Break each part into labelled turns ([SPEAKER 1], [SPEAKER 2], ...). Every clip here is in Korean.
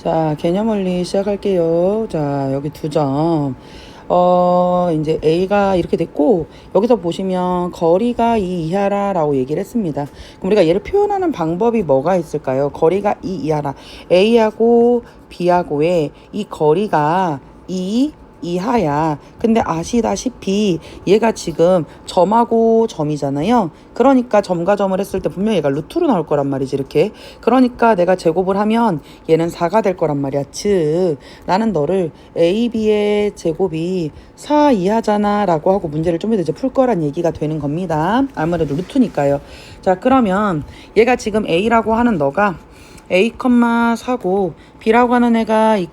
[SPEAKER 1] 자, 개념원리 시작할게요. 자, 여기 두 점. 이제 A가 이렇게 됐고, 여기서 보시면 거리가 이 이하라 라고 얘기를 했습니다. 그럼 우리가 얘를 표현하는 방법이 뭐가 있을까요? 거리가 이 이하라. A하고 B하고의 이 거리가 이 이하야. 근데 아시다시피 얘가 지금 점하고 점이잖아요. 그러니까 점과 점을 했을 때 분명 얘가 루트로 나올 거란 말이지, 이렇게. 그러니까 내가 제곱을 하면 얘는 4가 될 거란 말이야. 즉 나는 너를 AB의 제곱이 4 이하잖아 라고 하고 문제를 좀 이따 이제 풀 거란 얘기가 되는 겁니다. 아무래도 루트니까요. 자, 그러면 얘가 지금 A라고 하는 너가 A, 4고 B라고 하는 애가 2,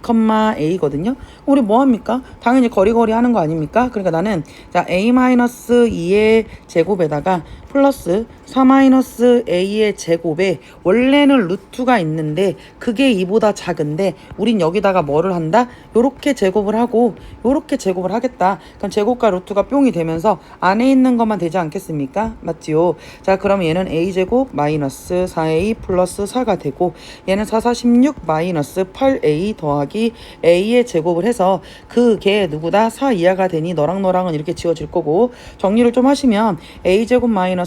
[SPEAKER 1] A거든요. 우리 뭐 합니까? 당연히 거리거리 하는 거 아닙니까? 그러니까 나는 자 A-2의 제곱에다가 플러스 4-A의 제곱에 원래는 루트가 있는데 그게 2보다 작은데 우린 여기다가 뭐를 한다? 요렇게 제곱을 하고 요렇게 제곱을 하겠다. 그럼 제곱과 루트가 뿅이 되면서 안에 있는 것만 되지 않겠습니까? 맞지요? 자, 그럼 얘는 A제곱 마이너스 4A 플러스 4가 되고 얘는 4, 4, 16 마이너스 8A 더하기 A의 제곱을 해서 그게 누구다? 4 이하가 되니 너랑 너랑은 이렇게 지워질 거고 정리를 좀 하시면 A제곱 마이너스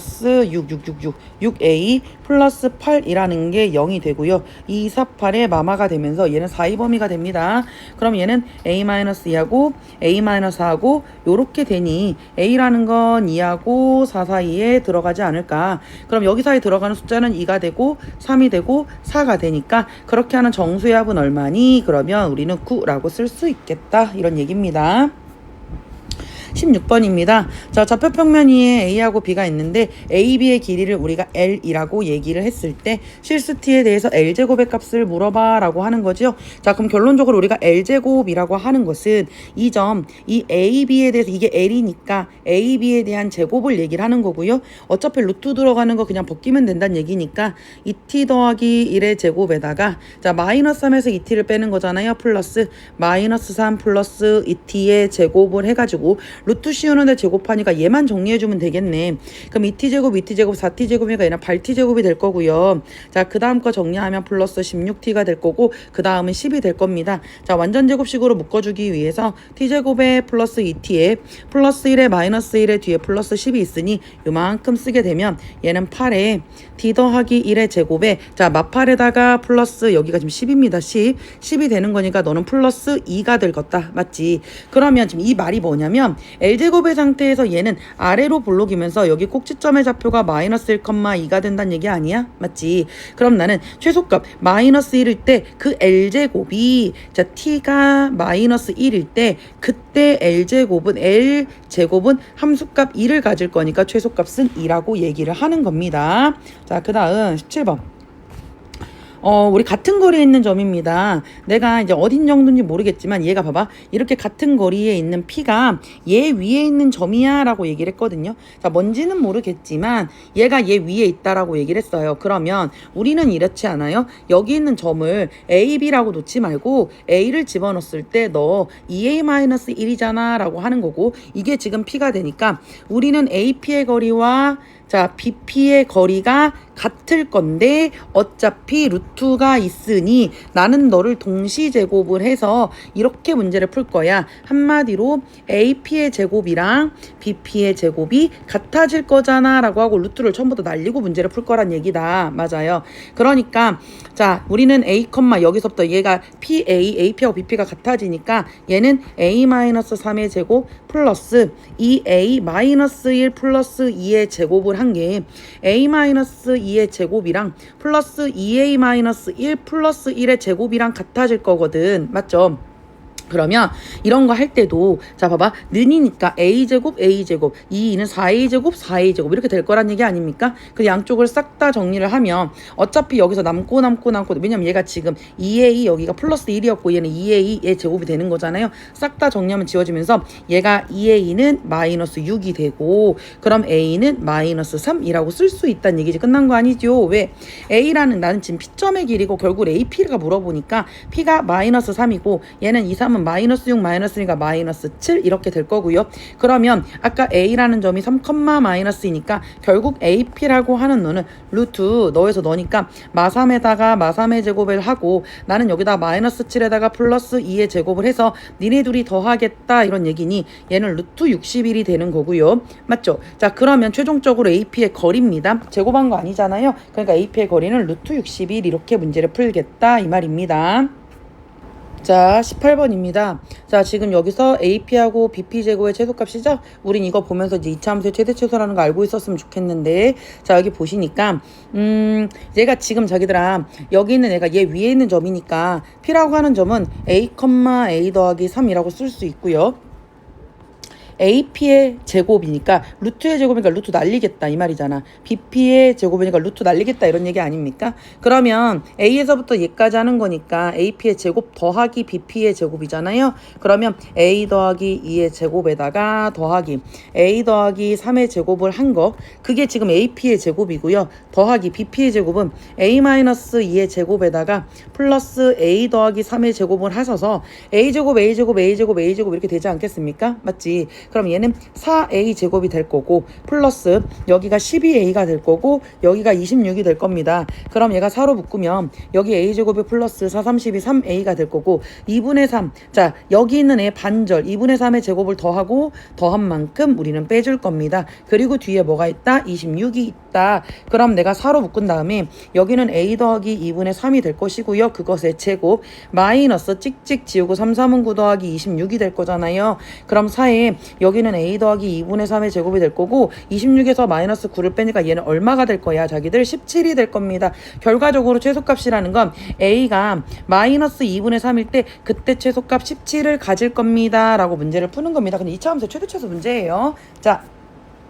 [SPEAKER 1] 6A 플러스 8이라는 게 0이 되고요. 2, 4, 8의 마마가 되면서 얘는 4, 2범위가 됩니다. 그럼 얘는 A-2하고 A-4하고 요렇게 되니 A라는 건 2하고 4 사이에 들어가지 않을까. 그럼 여기 사이에 들어가는 숫자는 2가 되고 3이 되고 4가 되니까 그렇게 하는 정수의 합은 얼마니? 그러면 우리는 9라고 쓸 수 있겠다. 이런 얘기입니다. 16번입니다. 자, 좌표평면 위에 A하고 B가 있는데 A, B의 길이를 우리가 L이라고 얘기를 했을 때 실수 T에 대해서 L제곱의 값을 물어봐 라고 하는 거죠. 자, 그럼 결론적으로 우리가 L제곱이라고 하는 것은 이 점, 이 A, B에 대해서 이게 L이니까 A, B에 대한 제곱을 얘기를 하는 거고요. 어차피 루트 들어가는 거 그냥 벗기면 된다는 얘기니까 2T 더하기 1의 제곱에다가 자, 마이너스 3에서 2T를 빼는 거잖아요. 플러스 마이너스 3 플러스 2T의 제곱을 해가지고 루트 씌우는데 제곱하니까 얘만 정리해주면 되겠네. 그럼 2t제곱 2t제곱 4t제곱이니까 얘는 8t제곱이 될 거고요. 자, 그 다음 거 정리하면 플러스 16t가 될 거고 그 다음은 10이 될 겁니다. 자, 완전 제곱식으로 묶어주기 위해서 t제곱에 플러스 2t에 플러스 1에 마이너스 1에 뒤에 플러스 10이 있으니 요만큼 쓰게 되면 얘는 8에 t 더하기 1의 제곱에 자, 마팔에다가 플러스 여기가 지금 10입니다. 10이 되는 거니까 너는 플러스 2가 될 거다. 맞지? 그러면 지금 이 말이 뭐냐면 L제곱의 상태에서 얘는 아래로 볼록이면서 여기 꼭지점의 좌표가 마이너스 1,2가 된다는 얘기 아니야? 맞지? 그럼 나는 최소값 마이너스 1일 때 그 L제곱이 자 T가 마이너스 1일 때 그때 L제곱은 함수값 2를 가질 거니까 최소값은 2라고 얘기를 하는 겁니다. 자, 그 다음 17번. 우리 같은 거리에 있는 점입니다. 내가 이제 어딘 정도인지 모르겠지만 얘가 봐봐. 이렇게 같은 거리에 있는 P가 얘 위에 있는 점이야 라고 얘기를 했거든요. 자, 뭔지는 모르겠지만 얘가 얘 위에 있다라고 얘기를 했어요. 그러면 우리는 이렇지 않아요? 여기 있는 점을 A, B라고 놓지 말고 A를 집어넣었을 때 너 2A-1이잖아 라고 하는 거고 이게 지금 P가 되니까 우리는 AP의 거리와 자, BP의 거리가 같을 건데 어차피 루트가 있으니 나는 너를 동시 제곱을 해서 이렇게 문제를 풀 거야. 한마디로 AP의 제곱이랑 BP의 제곱이 같아질 거잖아 라고 하고 루트를 처음부터 날리고 문제를 풀 거란 얘기다. 맞아요. 그러니까 자, 우리는 A, 여기서부터 얘가 AP하고 BP가 같아지니까 얘는 A-3의 제곱 플러스 2A-1 플러스 2의 제곱을 한 게 A-2의 제곱이랑 플러스 2A-1 플러스 1의 제곱이랑 같아질 거거든. 맞죠? 그러면 이런 거 할 때도 자 봐봐 는이니까 A제곱 2는 4A제곱 이렇게 될 거란 얘기 아닙니까? 그 양쪽을 싹 다 정리를 하면 어차피 여기서 남고 왜냐면 얘가 지금 2A 여기가 플러스 1이었고 얘는 2A의 제곱이 되는 거잖아요. 싹 다 정리하면 지워지면서 얘가 2A는 마이너스 6이 되고 그럼 A는 마이너스 3이라고 쓸 수 있다는 얘기지. 끝난 거 아니죠? 왜? A라는 나는 지금 P점의 길이고 결국 AP가 물어보니까 P가 마이너스 3이고 얘는 2, 3은 그러면 마이너스 6 마이너스니까 마이너스 7 이렇게 될 거고요. 그러면 아까 A라는 점이 3, 마이너스이니까 결국 AP라고 하는 너는 루트 너에서 너니까 마3에다가 마3의 제곱을 하고 나는 여기다 마이너스 7에다가 플러스 2의 제곱을 해서 니네 둘이 더하겠다 이런 얘기니 얘는 루트 61이 되는 거고요. 맞죠? 자, 그러면 최종적으로 AP의 거리입니다. 제곱한 거 아니잖아요. 그러니까 AP의 거리는 루트 61 이렇게 문제를 풀겠다 이 말입니다. 자, 18번입니다. 자, 지금 여기서 AP하고 BP 제곱의 최소값이죠? 우린 이거 보면서 이제 이차함수의 최대 최소라는 거 알고 있었으면 좋겠는데, 자, 여기 보시니까 얘가 지금 자기들아 여기 있는 애가 얘 위에 있는 점이니까 P라고 하는 점은 A, A 더하기 3이라고 쓸 수 있고요. AP의 제곱이니까 루트의 제곱이니까 루트 날리겠다 이 말이잖아. BP의 제곱이니까 루트 날리겠다 이런 얘기 아닙니까? 그러면 A에서부터 얘까지 하는 거니까 AP의 제곱 더하기 BP의 제곱이잖아요. 그러면 A 더하기 2의 제곱에다가 더하기 A 더하기 3의 제곱을 한 거, 그게 지금 AP의 제곱이고요. 더하기 BP의 제곱은 A-2의 제곱에다가 플러스 A 더하기 3의 제곱을 하셔서 A제곱 A제곱 A제곱 A제곱 이렇게 되지 않겠습니까? 맞지? 그럼 얘는 4A 제곱이 될 거고 플러스 여기가 12A가 될 거고 여기가 26이 될 겁니다. 그럼 얘가 4로 묶으면 여기 A 제곱이 플러스 4, 32, 3A가 될 거고 2분의 3. 자, 여기 있는 애 반절 2분의 3의 제곱을 더하고 더한 만큼 우리는 빼줄 겁니다. 그리고 뒤에 뭐가 있다? 26이 있다. 그럼 내가 4로 묶은 다음에 여기는 A 더하기 2분의 3이 될 것이고요. 그것의 제곱 마이너스 찍찍 지우고 3, 3은 9 더하기 26이 될 거잖아요. 그럼 4에 여기는 A 더하기 2분의 3의 제곱이 될 거고 26에서 마이너스 9를 빼니까 얘는 얼마가 될 거야? 자기들 17이 될 겁니다. 결과적으로 최소값이라는 건 A가 마이너스 2분의 3일 때 그때 최소값 17을 가질 겁니다. 라고 문제를 푸는 겁니다. 근데 2차 함수의 최대 문제예요. 자,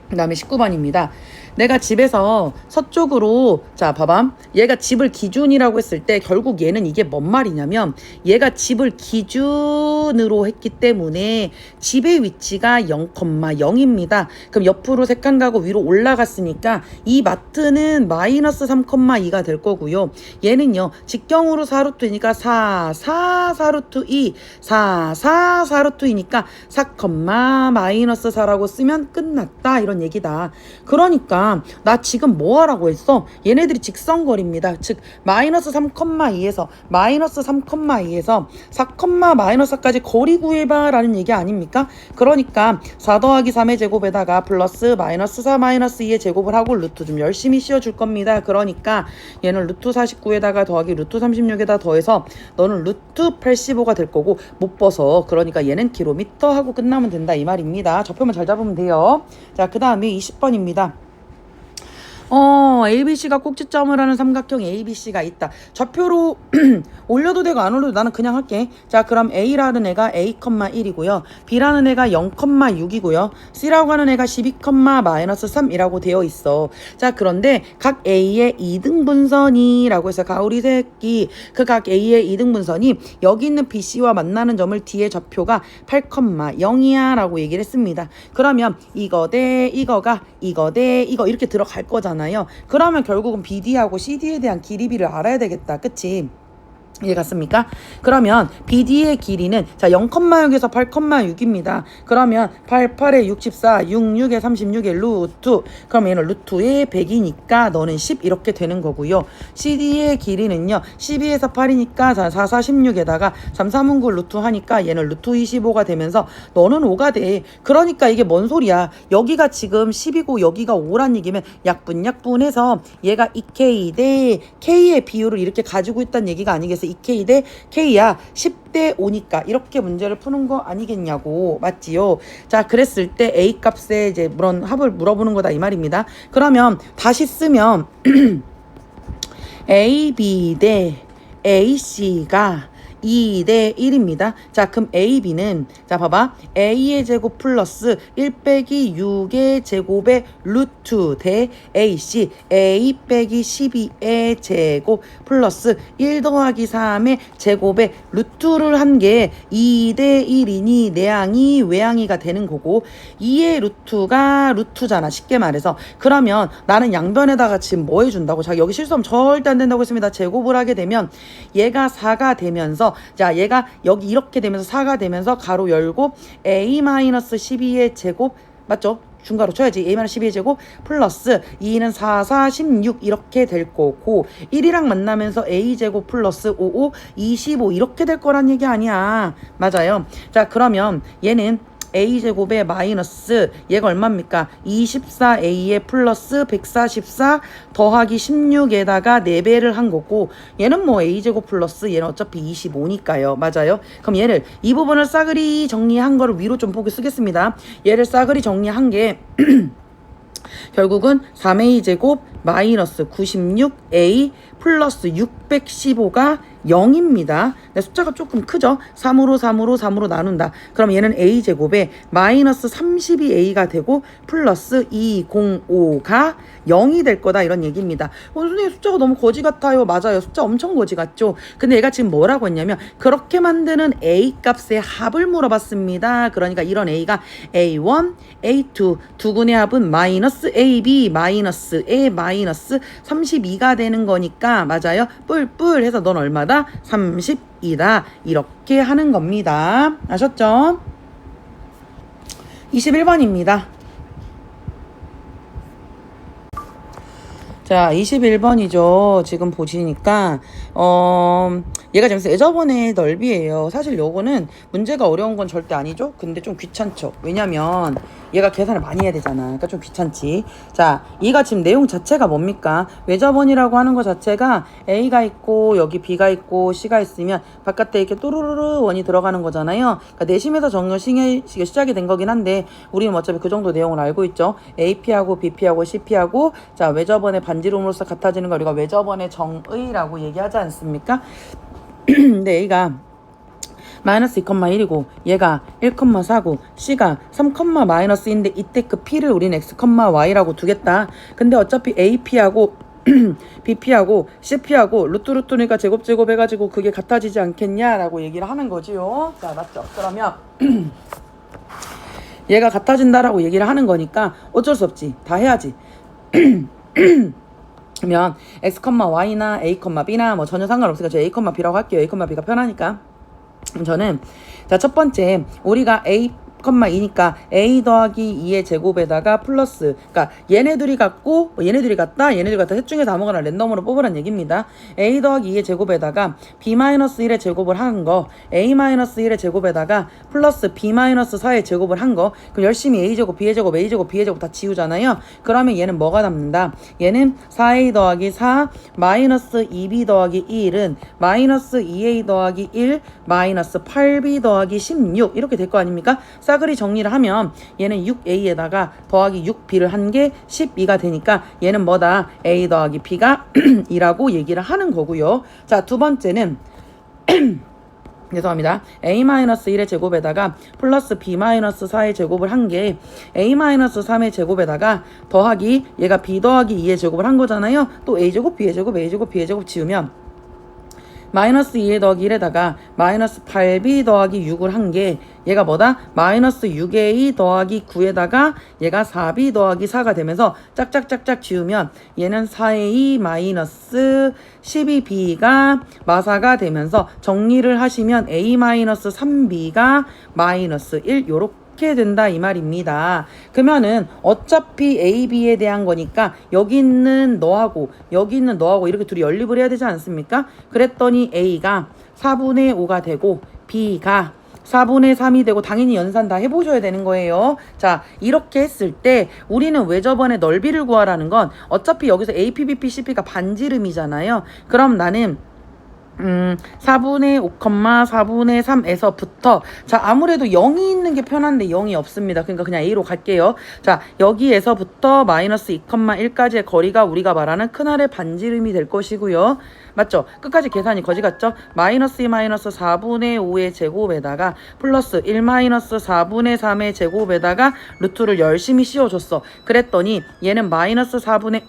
[SPEAKER 1] 그 다음에 19번입니다. 내가 집에서 서쪽으로, 자 봐봐, 얘가 집을 기준이라고 했을 때 결국 얘는 이게 뭔 말이냐면 얘가 집을 기준으로 했기 때문에 집의 위치가 0,0입니다. 그럼 옆으로 3칸 가고 위로 올라갔으니까 이 마트는 마이너스 3,2가 될 거고요. 얘는요 직경으로 4루트니까 4, 4, 4루트 2, 4, 4, 4루트 2니까 4, 마이너스 4라고 쓰면 끝났다 이런 얘기다. 그러니까 나 지금 뭐 하라고 했어? 얘네들이 직선거리입니다. 즉 마이너스 3,2에서 마이너스 3,2에서 4, 마이너스 4까지 거리 구해봐 라는 얘기 아닙니까? 그러니까 4 더하기 3의 제곱에다가 플러스 마이너스 4 마이너스 2의 제곱을 하고 루트 좀 열심히 씌워줄 겁니다. 그러니까 얘는 루트 49에다가 더하기 루트 36에다 더해서 너는 루트 85가 될 거고 못 벗어. 그러니까 얘는 킬로미터 하고 끝나면 된다 이 말입니다. 좌표만 잘 잡으면 돼요. 자, 그 다음에 20번입니다. ABC가 꼭지점을 하는 삼각형 ABC가 있다. 좌표로 올려도 되고 안 올려도 나는 그냥 할게. 자, 그럼 A라는 애가 A,1이고요. B라는 애가 0,6이고요. C라고 하는 애가 12, 마이너스 3이라고 되어 있어. 자, 그런데 각 A의 2등분선이라고 해서 가오리 새끼 그 각 A의 2등분선이 여기 있는 BC와 만나는 점을 뒤에 좌표가 8,0이야 라고 얘기를 했습니다. 그러면 이거 대 이거가 이거 대 이거 이렇게 들어갈 거잖아. 그러면 결국은 BD하고 CD에 대한 길이비를 알아야 되겠다. 그치? 이해갔습니까? 그러면 BD의 길이는 자 0,6에서 8,6입니다. 그러면 8, 8에 64, 6, 6에 36에 루트. 그럼 얘는 루트에 100이니까 너는 10 이렇게 되는 거고요. CD의 길이는요 12에서 8이니까 4, 4, 16에다가 3, 3은 9 루트 하니까 얘는 루트 25가 되면서 너는 5가 돼. 그러니까 이게 뭔 소리야? 여기가 지금 10이고 여기가 5란 얘기면 약분해서 얘가 2K 대 K의 비율을 이렇게 가지고 있다는 얘기가 아니겠어? 2K 대 K야 10대 5니까 이렇게 문제를 푸는 거 아니겠냐고. 맞지요? 자, 그랬을 때 A 값에 이제 물론 합을 물어보는 거다 이 말입니다. 그러면 다시 쓰면 AB 대 AC가 2 대 1입니다. 자, 그럼 AB는 자 봐봐 A의 제곱 플러스 1 빼기 6의 제곱의 루트 대 AC A 빼기 12의 제곱 플러스 1 더하기 3의 제곱의 루트를 한 게 2 대 1이니 내항이 외항이가 되는 거고 2의 루트가 루트잖아 쉽게 말해서. 그러면 나는 양변에다가 지금 뭐 해준다고? 자, 여기 실수하면 절대 안 된다고 했습니다. 제곱을 하게 되면 얘가 4가 되면서 되면서 자 얘가 여기 이렇게 되면서 4가 되면서 가로 열고 a-12의 제곱 맞죠? 중괄호 쳐야지. a-12의 제곱 플러스 2는 4, 4, 16 이렇게 될 거고 1이랑 만나면서 a제곱 플러스 5, 5, 25 이렇게 될 거란 얘기 아니야. 맞아요. 자 그러면 얘는 a제곱에 마이너스 얘가 얼마입니까? 24a에 플러스 144 더하기 16에다가 4배를 한 거고 얘는 뭐 a제곱 플러스 얘는 어차피 25니까요. 맞아요? 그럼 얘를 이 부분을 싸그리 정리한 거를 위로 좀 보기 쓰겠습니다. 얘를 싸그리 정리한 게 결국은 3a제곱 마이너스 96a 플러스 615가 0입니다. 숫자가 조금 크죠? 3으로 나눈다. 그럼 얘는 a제곱에 마이너스 32a가 되고 플러스 205가 0이 될 거다 이런 얘기입니다. 선생님 숫자가 너무 거지 같아요. 맞아요. 숫자 엄청 거지 같죠? 근데 얘가 지금 뭐라고 했냐면 그렇게 만드는 a 값의 합을 물어봤습니다. 그러니까 이런 a가 a1, a2 두 군의 합은 마이너스 ab 마이너스 a 마이너스 32가 되는 거니까 맞아요. 뿔뿔 해서 넌 얼마다? 30이다. 이렇게 하는 겁니다. 아셨죠? 21번입니다. 자 21번이죠. 지금 보시니까 얘가 지금 예저번의 넓이에요. 사실 요거는 문제가 어려운 건 절대 아니죠. 근데 좀 귀찮죠. 왜냐면 얘가 계산을 많이 해야 되잖아. 그러니까 좀 귀찮지. 자 얘가 지금 내용 자체가 뭡니까? 외접원이라고 하는 것 자체가 A가 있고 여기 B가 있고 C가 있으면 바깥에 이렇게 또르르르 원이 들어가는 거잖아요. 그러니까 내심에서 정렬 시작이 된 거긴 한데 우리는 어차피 그 정도 내용을 알고 있죠. AP하고 BP하고 CP하고 자 외접원의 반지름으로서 같아지는 거 우리가 외접원의 정의라고 얘기하지 않습니까? 근데 A가 마이너스 2,1이고 얘가 1,4고 C가 3,-인데 이때 그 P를 우리는 X, Y라고 두겠다. 근데 어차피 AP하고 BP하고 CP하고 루트니까 제곱 해가지고 그게 같아지지 않겠냐라고 얘기를 하는 거지요. 자 맞죠? 그러면 얘가 같아진다라고 얘기를 하는 거니까 어쩔 수 없지. 다 해야지. 그러면 X, Y나 A, B나 뭐 전혀 상관없으니까 저 A, B라고 할게요. A, B가 편하니까. 저는 자 첫 번째 우리가 A, 2니까 A 더하기 2의 제곱에다가 플러스 그러니까 얘네들이 같고 얘네들이 같다 셋 중에서 아무거나 랜덤으로 뽑으란 얘기입니다. A 더하기 2의 제곱에다가 B-1의 제곱을 한 거 A-1의 제곱에다가 플러스 B-4의 제곱을 한 거 그럼 열심히 A제곱 B제곱 A제곱 B제곱 다 지우잖아요. 그러면 얘는 뭐가 남는다? 얘는 4A 더하기 4 마이너스 2B 더하기 1은 마이너스 2A 더하기 1 마이너스 8B 더하기 16 이렇게 될 거 아닙니까? 싸그리 정리를 하면 얘는 6a에다가 더하기 6b를 한 게 12가 되니까 얘는 뭐다? a 더하기 b가 2라고 얘기를 하는 거고요. 자, 두 번째는 죄송합니다. a-1의 제곱에다가 플러스 b-4의 제곱을 한 게 a-3의 제곱에다가 더하기 얘가 b 더하기 2의 제곱을 한 거잖아요. 또 a제곱, b제곱, a제곱, b제곱 지우면 마이너스 2에 더하기 1에다가 마이너스 8b 더하기 6을 한 게 얘가 뭐다? 마이너스 6a 더하기 9에다가 얘가 4b 더하기 4가 되면서 짝짝짝짝 지우면 얘는 4a 마이너스 12b가 마사가 되면서 정리를 하시면 a 마이너스 3b가 마이너스 1 요렇게 된다 이 말입니다. 그러면은 어차피 A, B에 대한 거니까 여기 있는 너하고 여기 있는 너하고 이렇게 둘이 연립을 해야 되지 않습니까? 그랬더니 A가 4분의 5가 되고 B가 4분의 3이 되고 당연히 연산 다 해보셔야 되는 거예요. 자 이렇게 했을 때 우리는 외접원의 넓이를 구하라는 건 어차피 여기서 AP, BP, CP가 반지름이잖아요. 그럼 나는 4분의 5, 4분의 3에서부터 자 아무래도 0이 있는 게 편한데 0이 없습니다. 그러니까 그냥 A로 갈게요. 자 여기에서부터 마이너스 2, 1까지의 거리가 우리가 말하는 큰알의 반지름이 될 것이고요. 맞죠? 끝까지 계산이 거지 같죠? 마이너스 2 마이너스 4분의 5의 제곱에다가 플러스 1 마이너스 4분의 3의 제곱에다가 루트를 열심히 씌워줬어. 그랬더니 얘는 마이너스 4분의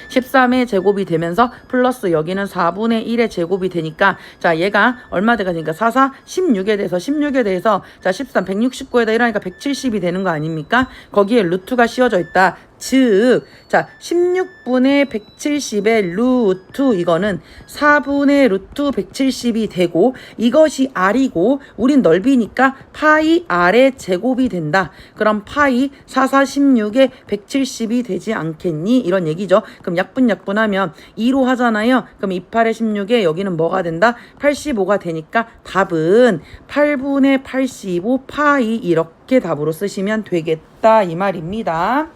[SPEAKER 1] 13의 제곱이 되면서 플러스 여기는 4분의 1의 제곱이 되니까 자 얘가 얼마 돼가 되니까 4, 4, 16에 대해서 자 13, 169에다 1하니까 170이 되는 거 아닙니까? 거기에 루트가 씌워져 있다. 즉, 자, 16분의 170의 루트 이거는 4분의 루트 170이 되고 이것이 r이고 우린 넓이니까 파이 r의 제곱이 된다. 그럼 파이 4416의 170이 되지 않겠니? 이런 얘기죠. 그럼 약분하면 2로 하잖아요. 그럼 28의 16에 여기는 뭐가 된다? 85가 되니까 답은 8분의 85 파이 이렇게 답으로 쓰시면 되겠다 이 말입니다.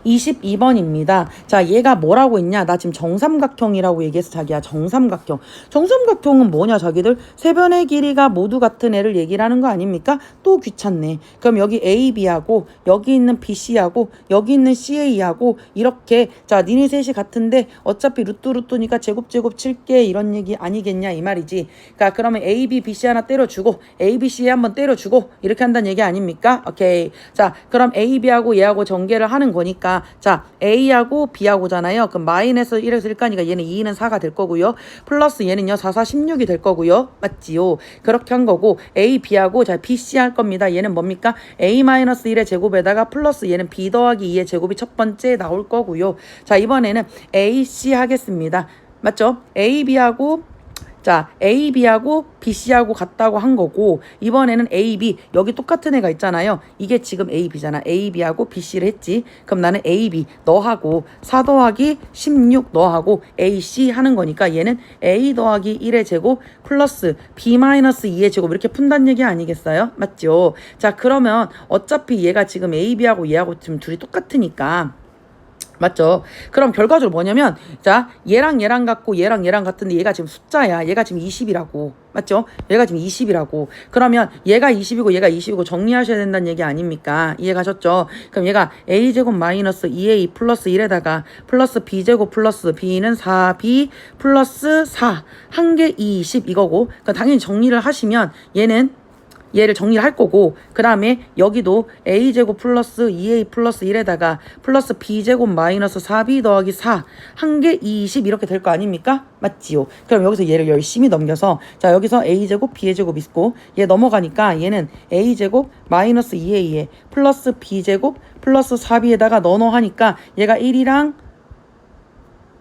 [SPEAKER 1] 22번입니다. 자, 얘가 뭐라고 했냐? 나 지금 정삼각형이라고 얘기해서 자기야, 정삼각형. 정삼각형은 뭐냐, 자기들? 세 변의 길이가 모두 같은 애를 얘기를 하는 거 아닙니까? 또 귀찮네. 그럼 여기 AB하고 여기 있는 BC하고 여기 있는 CA하고 이렇게 자, 니네 셋이 같은데 어차피 루트니까 제곱 칠게 이런 얘기 아니겠냐 이 말이지. 그러니까 그러면 AB, BC 하나 때려주고 AB, CA 한번 때려주고 이렇게 한다는 얘기 아닙니까? 오케이. 자, 그럼 AB하고 얘하고 전개를 하는 거니까 자, A하고 B하고잖아요. 그럼 마이너스 1에서 1가니까 얘는 2는 4가 될 거고요. 플러스 얘는요 4, 4, 16이 될 거고요. 맞지요? 그렇게 한 거고 A, B하고 자 BC 할 겁니다. 얘는 뭡니까? A-1의 제곱에다가 플러스 얘는 B 더하기 2의 제곱이 첫 번째 나올 거고요. 자, 이번에는 AC 하겠습니다. 맞죠? AB하고 자, AB하고 BC하고 같다고 한 거고 이번에는 AB 여기 똑같은 애가 있잖아요. 이게 지금 AB잖아. AB하고 BC를 했지. 그럼 나는 AB 너하고 4 더하기 16 너하고 AC 하는 거니까 얘는 A 더하기 1의 제곱 플러스 B 마이너스 2의 제곱 이렇게 푼다는 얘기 아니겠어요? 맞죠? 자, 그러면 어차피 얘가 지금 AB하고 얘하고 지금 둘이 똑같으니까 맞죠? 그럼 결과적으로 뭐냐면 자, 얘랑 같고 얘랑 같은데 얘가 지금 숫자야. 얘가 지금 20이라고. 맞죠? 얘가 지금 20이라고. 그러면 얘가 20이고 얘가 20이고 정리하셔야 된다는 얘기 아닙니까? 이해가셨죠? 그럼 얘가 a제곱 마이너스 2a 플러스 1에다가 플러스 b제곱 플러스 b는 4b 플러스 4 한 개 20 이거고. 그러니까 당연히 정리를 하시면 얘를 정리를 할 거고 그 다음에 여기도 a제곱 플러스 2a 플러스 1에다가 플러스 b제곱 마이너스 4b 더하기 4 한 개 20 이렇게 될 거 아닙니까? 맞지요? 그럼 여기서 얘를 열심히 넘겨서 자, 여기서 a제곱 b의 제곱 있고 얘 넘어가니까 얘는 a제곱 마이너스 2a에 플러스 b제곱 플러스 4b에다가 넣어 하니까 얘가 1이랑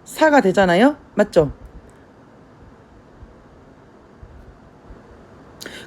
[SPEAKER 1] 4가 되잖아요? 맞죠?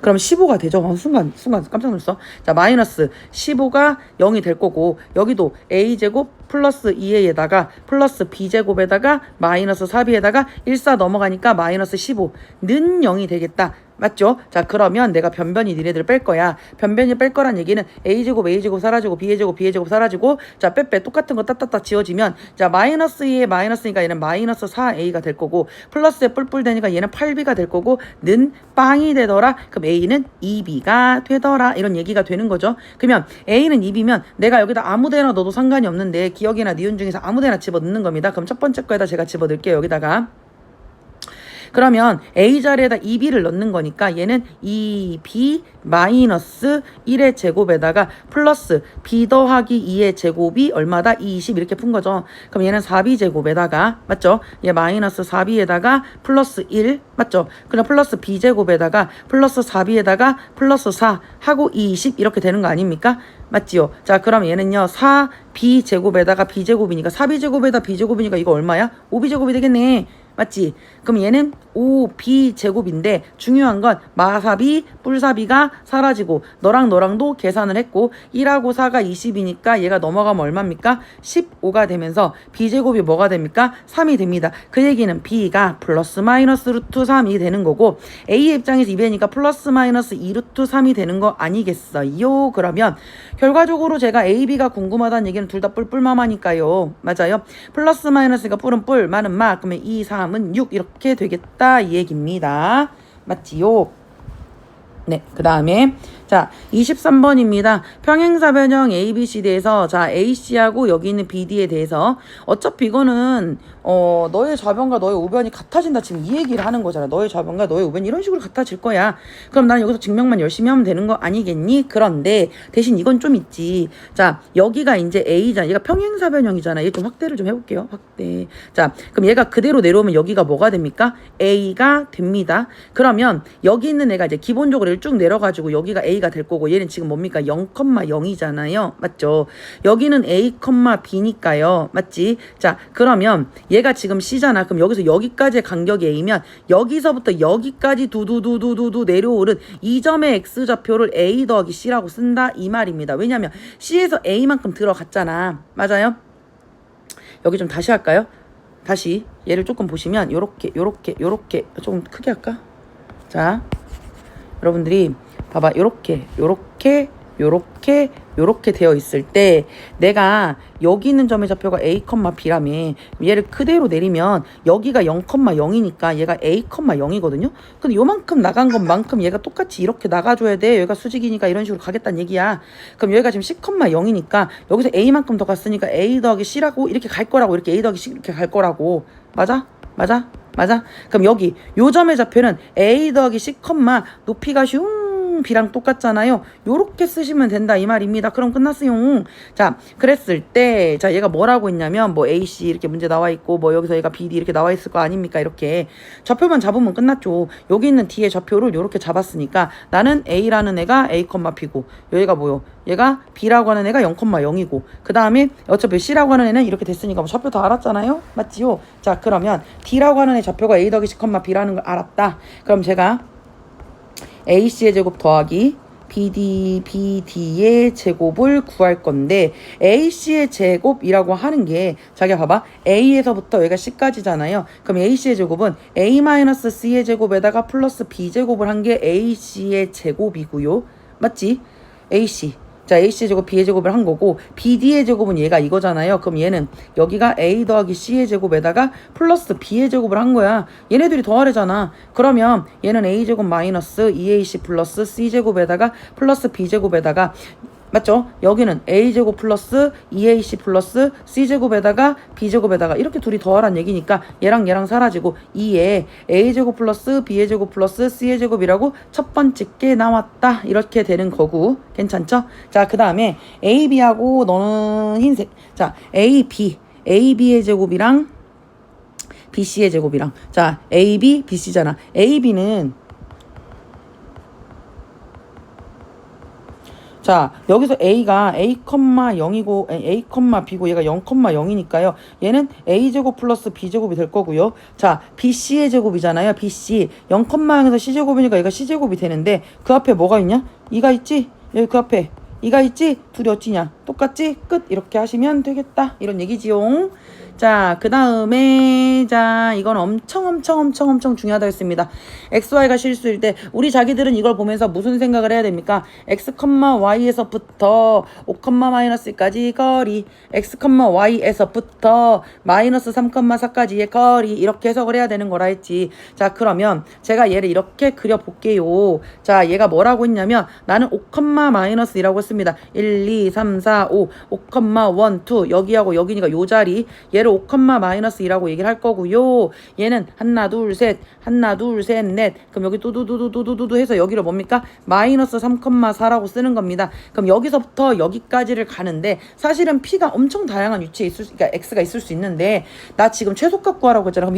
[SPEAKER 1] 그럼 15가 되죠. 순간 깜짝 놀랐어. 자, 마이너스 15가 0이 될 거고 여기도 a제곱 플러스 2a에다가 플러스 b제곱에다가 마이너스 4b에다가 14 넘어가니까 마이너스 15는 0이 되겠다. 맞죠? 자, 그러면 내가 변변이 니네들 뺄 거야. 변변이 뺄 거란 얘기는 a제곱 사라지고 b제곱 사라지고 자, 빼 똑같은 거 따따따 지워지면 자, 마이너스 2에 마이너스니까 얘는 마이너스 4a가 될 거고 플러스에 뿔뿔 되니까 얘는 8b가 될 거고 는 빵이 되더라. 그럼 a는 2b가 되더라. 이런 얘기가 되는 거죠. 그러면 a는 2b면 내가 여기다 아무 데나 넣어도 상관이 없는데 기억이나 니은 중에서 아무 데나 집어넣는 겁니다. 그럼 첫 번째 거에다 제가 집어넣을게요. 여기다가 그러면 A 자리에다 2B를 넣는 거니까 얘는 2B 마이너스 1의 제곱에다가 플러스 B 더하기 2의 제곱이 얼마다? 20 이렇게 푼 거죠. 그럼 얘는 4B 제곱에다가 맞죠? 얘 마이너스 4B에다가 플러스 1 맞죠? 그럼 플러스 B 제곱에다가 플러스 4B에다가 플러스 4 하고 20 이렇게 되는 거 아닙니까? 맞지요? 자, 그럼 얘는요 4B 제곱에다가 B 제곱이니까 4B 제곱에다 B 제곱이니까 이거 얼마야? 5B 제곱이 되겠네. 맞지? 그럼 얘는 5B 제곱인데 중요한 건 마사비, 뿔사비가 사라지고 너랑도 계산을 했고 1하고 4가 20이니까 얘가 넘어가면 얼마입니까? 15가 되면서 B제곱이 뭐가 됩니까? 3이 됩니다. 그 얘기는 B가 플러스 마이너스 루트 3이 되는 거고 A의 입장에서 2배니까 플러스 마이너스 2 루트 3이 되는 거 아니겠어요? 그러면 결과적으로 제가 A, B가 궁금하다는 얘기는 둘 다 뿔뿔마마니까요. 맞아요? 플러스 마이너스가 뿔은 뿔, 마는 마. 그러면 2, 3은 6 이렇게 되겠다 이 얘기입니다. 맞지요? 네, 그 다음에 자 23번입니다. 평행사변형 ABCD에서 자 AC하고 여기 있는 BD에 대해서 어차피 이거는 너의 좌변과 너의 우변이 같아진다 지금 이 얘기를 하는 거잖아. 너의 좌변과 너의 우변이 이런 식으로 같아질 거야. 그럼 나는 여기서 증명만 열심히 하면 되는 거 아니겠니? 그런데 대신 이건 좀 있지. 자 여기가 이제 A잖아. 얘가 평행사변형이잖아. 얘 좀 확대를 좀 해볼게요. 확대. 자 그럼 얘가 그대로 내려오면 여기가 뭐가 됩니까? A가 됩니다. 그러면 여기 있는 애가 이제 기본적으로 좌표를 쭉 내려가지고 여기가 A가 될 거고 얘는 지금 뭡니까? 0,0이잖아요. 맞죠? 여기는 A, B니까요. 맞지? 자, 그러면 얘가 지금 C잖아. 그럼 여기서 여기까지의 간격이 A면 여기서부터 여기까지 두두두두두두 내려오른 이 점의 X좌표를 A 더하기 C라고 쓴다 이 말입니다. 왜냐면 C에서 A만큼 들어갔잖아. 맞아요? 여기 좀 다시 할까요? 다시 얘를 조금 보시면 요렇게 조금 크게 할까? 자, 여러분들이 봐봐. 요렇게 되어 있을 때 내가 여기 있는 점의 좌표가 A, B라며 얘를 그대로 내리면 여기가 0,0이니까 얘가 A, 0이거든요. 근데 요만큼 나간 것만큼 얘가 똑같이 이렇게 나가줘야 돼. 여기가 수직이니까 이런 식으로 가겠다는 얘기야. 그럼 여기가 지금 C, 0이니까 여기서 A만큼 더 갔으니까 A 더하기 C라고 이렇게 갈 거라고. 이렇게 A 더하기 C 이렇게 갈 거라고. 맞아? 그럼 여기 요 점의 좌표는 A 더하기 C, 높이가 B랑 똑같잖아요. 요렇게 쓰시면 된다 이 말입니다. 그럼 끝났어요. 자, 그랬을 때 자 얘가 뭐라고 했냐면 뭐 AC 이렇게 문제 나와 있고 뭐 여기서 얘가 BD 이렇게 나와 있을 거 아닙니까? 이렇게 좌표만 잡으면 끝났죠. 여기 있는 D의 좌표를 요렇게 잡았으니까 나는 A라는 애가 A, B고 여기가 뭐요? 얘가 B라고 하는 애가 0,0이고 그 다음에 어차피 C라고 하는 애는 이렇게 됐으니까 뭐 좌표 다 알았잖아요. 맞지요? 자, 그러면 D라고 하는 애 좌표가 A 더하기 C, B라는 걸 알았다. 그럼 제가 AC의 제곱 더하기 BD의 제곱을 구할 건데 AC의 제곱이라고 하는 게 자기가 봐봐. A에서부터 여기가 C까지잖아요. 그럼 AC의 제곱은 A-C의 제곱에다가 플러스 B제곱을 한 게 AC의 제곱이고요. 맞지? AC. 자, A씨의 제곱, B의 제곱을 한 거고 BD의 제곱은 얘가 이거잖아요. 그럼 얘는 여기가 A 더하기 C의 제곱에다가 플러스 B의 제곱을 한 거야. 얘네들이 더하래잖아. 그러면 얘는 A 제곱 마이너스 2AC 플러스 C 제곱에다가 플러스 B 제곱에다가 맞죠? 여기는 A제곱 플러스 2AC 플러스 C제곱에다가 B제곱에다가 이렇게 둘이 더하란 얘기니까 얘랑 사라지고 2에 A제곱 플러스 B의 제곱 플러스 C의 제곱이라고 첫 번째 게 나왔다. 이렇게 되는 거고 괜찮죠? 자, 그 다음에 AB하고 너는 흰색. 자, AB의 제곱이랑 BC의 제곱이랑 자, AB, BC잖아. AB는 자, 여기서 A가 A,0이고 A, B고 얘가 0,0이니까요. 얘는 A제곱 플러스 B제곱이 될 거고요. 자, BC의 제곱이잖아요. BC 0,0에서 C제곱이니까 얘가 C제곱이 되는데 그 앞에 뭐가 있냐? 2가 있지? 여기 그 앞에 2가 있지? 둘이 어찌냐? 똑같지? 끝. 이렇게 하시면 되겠다. 이런 얘기지요. 자, 그 다음에 자 이건 엄청 중요하다 했습니다. XY가 실수일 때 우리 자기들은 이걸 보면서 무슨 생각을 해야 됩니까? X, Y에서부터 5,-1까지 거리 X, Y에서부터 마이너스 3,4까지의 거리 이렇게 해석을 해야 되는 거라 했지. 자, 그러면 제가 얘를 이렇게 그려볼게요. 자, 얘가 뭐라고 했냐면 나는 5,-1이라고 했습니다. 1, 2, 3, 4, 5 5,1, 2 여기하고 여기니까 요 자리 얘를 5,-2라고 얘기를 할 거고요. 얘는 하나 둘 셋 넷 그럼 여기 두두두두두두두 해서 여기를 뭡니까? 마이너스 3,4라고 쓰는 겁니다. 그럼 여기서부터 여기까지를 가는데 사실은 P가 엄청 다양한 위치에 있을 수, 그러니까 X가 있을 수 있는데 나 지금 최소값 구하라고 했잖아. 그럼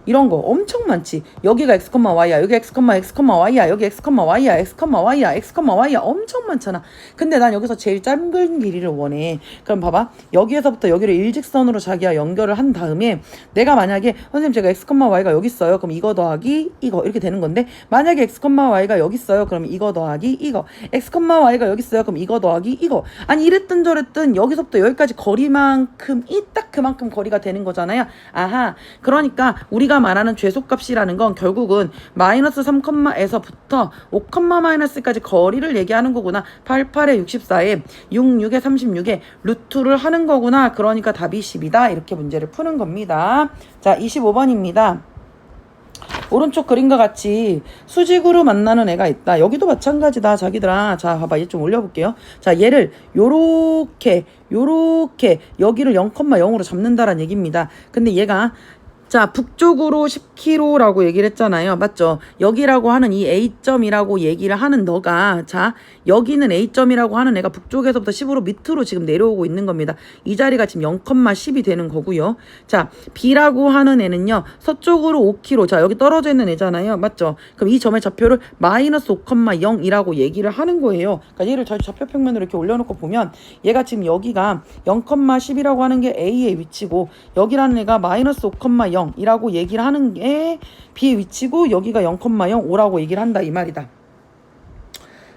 [SPEAKER 1] 이런 거 엄청 많지. 여기가 X, Y야. 여기 X, Y야. 여기 X, Y야. 엄청 많잖아. 근데 난 여기서 제일 짧은 길이를 원해. 그럼 봐봐. 여기에서부터 여기를 일직선으로 자기가 연결을 한 다음에 내가 만약에 선생님 제가 X, Y가 여기 있어요. 그럼 이거 더하기 이거 이렇게 되는 건데 만약에 X, Y가 여기 있어요. 그럼 이거 더하기 이거. X, Y가 여기 있어요. 그럼 이거 더하기 이거. 아니 이랬든 저랬든 여기서부터 여기까지 거리만큼이 딱 그만큼 거리가 되는 거잖아요. 아하. 그러니까 우리가 말하는 죄속값이라는 건 결국은 마이너스 3,에서부터 5,-까지 거리를 얘기하는 거구나. 88에 64에 66에 36에 루트를 하는 거구나. 그러니까 답이 10이다. 이렇게 문제를 푸는 겁니다. 자, 25번입니다. 오른쪽 그림과 같이 수직으로 만나는 애가 있다. 여기도 마찬가지다 자기들아. 자, 봐봐. 얘 좀 올려볼게요. 자, 얘를 요렇게 여기를 0,0으로 잡는다란 얘기입니다. 근데 얘가 자, 북쪽으로 10km라고 얘기를 했잖아요. 맞죠? 여기라고 하는 이 A점이라고 얘기를 하는 너가, 자, 여기는 A점이라고 하는 애가 북쪽에서부터 10으로 밑으로 지금 내려오고 있는 겁니다. 이 자리가 지금 0,10이 되는 거고요. 자, B라고 하는 애는요, 서쪽으로 5km. 자, 여기 떨어져 있는 애잖아요. 맞죠? 그럼 이 점의 좌표를 마이너스 5,0이라고 얘기를 하는 거예요. 그러니까 얘를 저희 좌표 평면으로 이렇게 올려놓고 보면 얘가 지금 여기가 0,10이라고 하는 게 A의 위치고, 여기라는 애가 마이너스 5,0 이라고 얘기를 하는 게 B의 위치고, 여기가 0,05라고 얘기를 한다 이 말이다.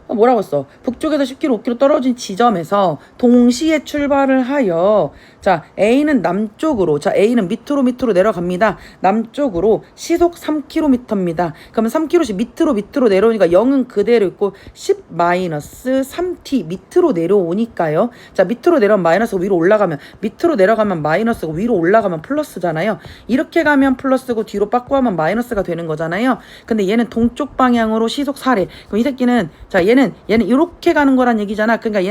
[SPEAKER 1] 뭐라고 했어? 북쪽에서 10km, 5km 떨어진 지점에서 동시에 출발을 하여, 자, A는 남쪽으로, 자, A는 밑으로 내려갑니다. 남쪽으로 시속 3km입니다. 그러면 3km씩 밑으로 내려오니까 0은 그대로 있고 10 마이너스 3t 밑으로 내려오니까요. 자, 밑으로 내려오면 마이너스고 위로 올라가면, 밑으로 내려가면 마이너스고 위로 올라가면 플러스잖아요. 이렇게 가면 플러스고 뒤로 빠꾸 하면 마이너스가 되는 거잖아요. 근데 얘는 동쪽 방향으로 시속 4래. 그럼 이 새끼는, 자, 얘는 이렇게 가는 거란 얘기잖아. 그러니까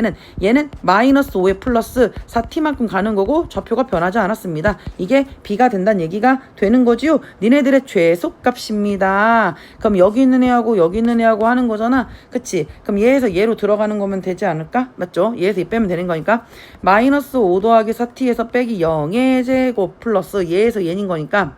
[SPEAKER 1] 얘는 마이너스 5에 플러스 4t만큼 가는 거고 좌표가 변하지 않았습니다. 이게 B가 된다는 얘기가 되는 거지요. 니네들의 최소값입니다. 그럼 여기 있는 애하고 여기 있는 애하고 하는 거잖아. 그치? 그럼 얘에서 얘로 들어가는 거면 되지 않을까? 맞죠? 얘에서 얘 빼면 되는 거니까 마이너스 5 더하기 4t에서 빼기 0의 제곱 플러스 얘에서 얘인 거니까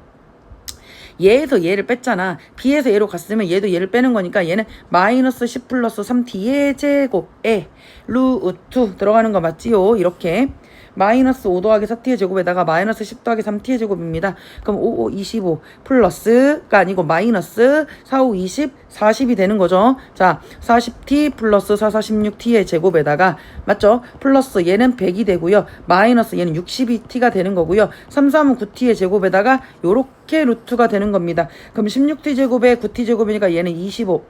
[SPEAKER 1] 얘에서 얘를 뺐잖아. B에서 얘로 갔으면 얘도 얘를 빼는 거니까 얘는 마이너스 10 플러스 3t의 제곱에 루트 들어가는 거 맞지요? 이렇게 마이너스 5 더하기 4t의 제곱에다가 마이너스 10 더하기 3t의 제곱입니다. 그럼 5, 5, 25 플러스가 아니고 마이너스 4, 5, 20, 40이 되는 거죠. 자, 40t 플러스 4, 46t의 제곱에다가, 맞죠? 플러스 얘는 100이 되고요. 마이너스 얘는 62t가 되는 거고요. 3, 3은 9t의 제곱에다가 요렇게 루트가 되는 겁니다. 그럼 16t 제곱에 9t 제곱이니까 얘는 25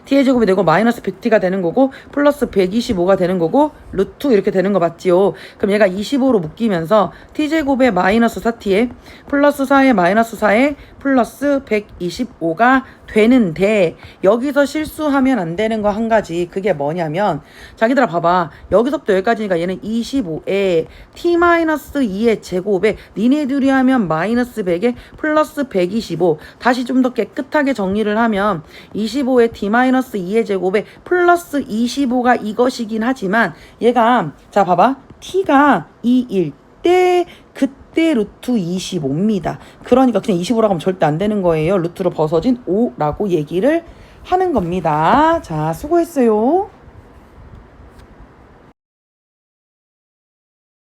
[SPEAKER 1] t의 제곱이 되고 마이너스 100t가 되는 거고 플러스 125가 되는 거고 루트 이렇게 되는 거 맞지요. 그럼 얘가 25로 묶이면서 t제곱에 마이너스 4t에 플러스 4에 마이너스 4에 플러스 125가 되는데, 여기서 실수하면 안 되는 거 한 가지, 그게 뭐냐면, 자기들아 봐봐, 여기서부터 여기까지니까 얘는 25에 t-2의 제곱에 니네들이 하면 마이너스 100에 플러스 125, 다시 좀 더 깨끗하게 정리를 하면 25에 t-2의 제곱에 플러스 25가 이것이긴 하지만, 얘가 자 봐봐, t가 2일 때 그때 루트 25입니다. 그러니까 그냥 25라고 하면 절대 안 되는 거예요. 루트로 벗어진 5라고 얘기를 하는 겁니다. 자, 수고했어요.